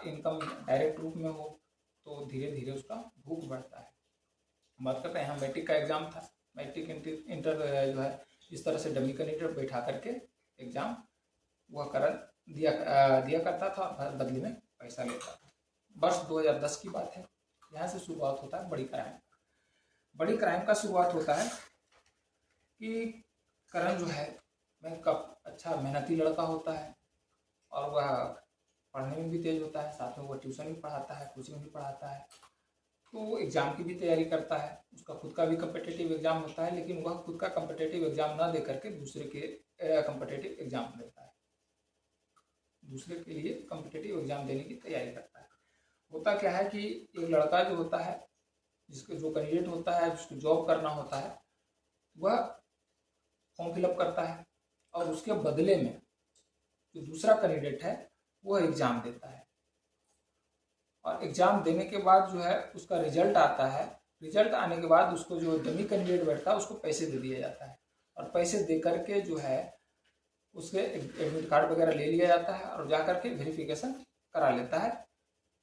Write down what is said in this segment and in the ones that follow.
Income direct रूप में हो तो धीरे धीरे उसका भूख बढ़ता है। बात करते हैं, यहाँ मैट्रिक का एग्जाम था, मैट्रिक इंटर जो है इस तरह से डमी कैंडिडेट बैठा करके एग्जाम वह दिया करता था और बदले में पैसा लेता था। वर्ष 2010 की बात है। यहाँ से शुरुआत होता है बड़ी क्राइम। बड़ी क्राइम का शुरुआत होता है कि करण जो है वह कब अच्छा मेहनती लड़का होता है और वह पढ़ने में भी तेज होता है, साथ में वह ट्यूशन भी पढ़ाता है, कोचिंग भी पढ़ाता है, तो वो एग्ज़ाम की भी तैयारी करता है। उसका खुद का भी कम्पिटिटिव एग्ज़ाम होता है, लेकिन वह खुद का कम्पिटिटिव एग्ज़ाम ना दे करके दूसरे के कम्पिटिटिव एग्ज़ाम देता है, दूसरे के लिए कम्पिटिटिव एग्ज़ाम देने की तैयारी करता है। होता क्या है कि एक लड़का जो होता है, जिसको जो कैंडिडेट होता है, जिसको जॉब करना होता है, वह फॉर्म फिलअप करता है और उसके बदले में जो दूसरा कैंडिडेट है वह एग्ज़ाम देता है और एग्ज़ाम देने के बाद जो है उसका रिजल्ट आता है। रिजल्ट आने के बाद उसको जो डमी कैंडिडेट बैठता है उसको पैसे दे दिया जाता है और पैसे दे करके जो है उसके एडमिट कार्ड वगैरह ले लिया जाता है और जा करके वेरिफिकेशन करा लेता है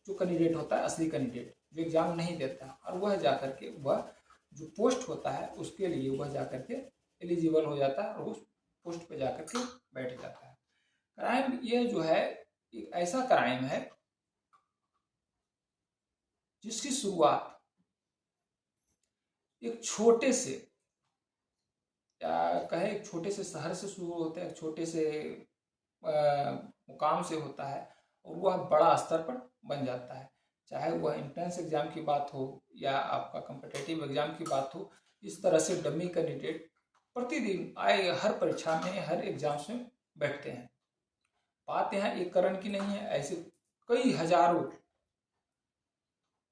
जो कैंडिडेट होता है, असली कैंडिडेट जो एग्ज़ाम नहीं देता, और वह जा करके वह जो पोस्ट होता है उसके लिए वह जा करके एलिजिबल हो जाता है और उस पोस्ट पे जा करके बैठ जाता है। क्राइम ये जो है एक ऐसा क्राइम है जिसकी शुरुआत एक छोटे से या कहे एक छोटे से शहर से शुरू होता है, एक छोटे से मुकाम से होता है और वह बड़ा स्तर पर बन जाता है। चाहे वह एंट्रेंस एग्जाम की बात हो या आपका कॉम्पिटिटिव एग्जाम की बात हो, इस तरह से डमी कैंडिडेट प्रतिदिन आए हर परीक्षा में, हर एग्जाम में बैठते हैं। बात यहाँ एक करण की नहीं है, ऐसे कई हजारों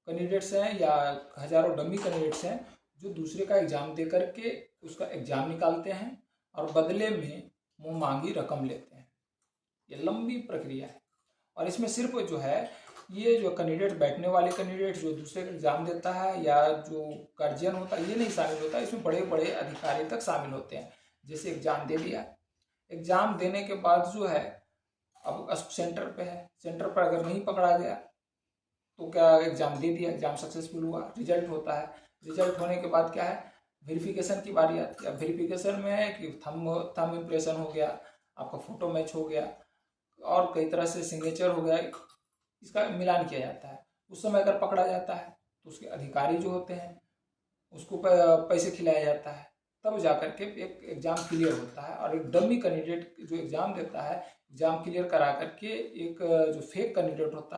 कैंडिडेट्स हैं या हजारों डमी कैंडिडेट्स हैं जो दूसरे का एग्जाम दे करके उसका एग्जाम निकालते हैं और बदले में मुंह मांगी रकम लेते हैं। ये लंबी प्रक्रिया है और इसमें सिर्फ जो है ये जो कैंडिडेट बैठने वाले कैंडिडेट जो दूसरे का एग्जाम देता है या जो गार्जियन होता है ये नहीं शामिल होता, इसमें बड़े बड़े अधिकारी तक शामिल होते हैं। जैसे एग्जाम दे दिया, एग्जाम देने के बाद जो है अब सेंटर पे है, सेंटर पर अगर नहीं पकड़ा गया तो क्या एग्जाम दे दिया, एग्जाम सक्सेसफुल हुआ, रिजल्ट होता है। रिजल्ट होने के बाद क्या है, वेरिफिकेशन की बारी आती है। वेरिफिकेशन में है कि थंब इम्प्रेशन हो गया, आपका फोटो मैच हो गया और कई तरह से सिग्नेचर हो गया, इसका मिलान किया जाता है। उस समय अगर पकड़ा जाता है तो उसके अधिकारी जो होते हैं उसको पैसे खिलाया जाता है, तब जाकर के एक एग्जाम क्लियर होता है। और एक डमी कैंडिडेट जो एग्जाम देता है, एग्जाम क्लियर करा करके एक जो फेक कैंडिडेट होता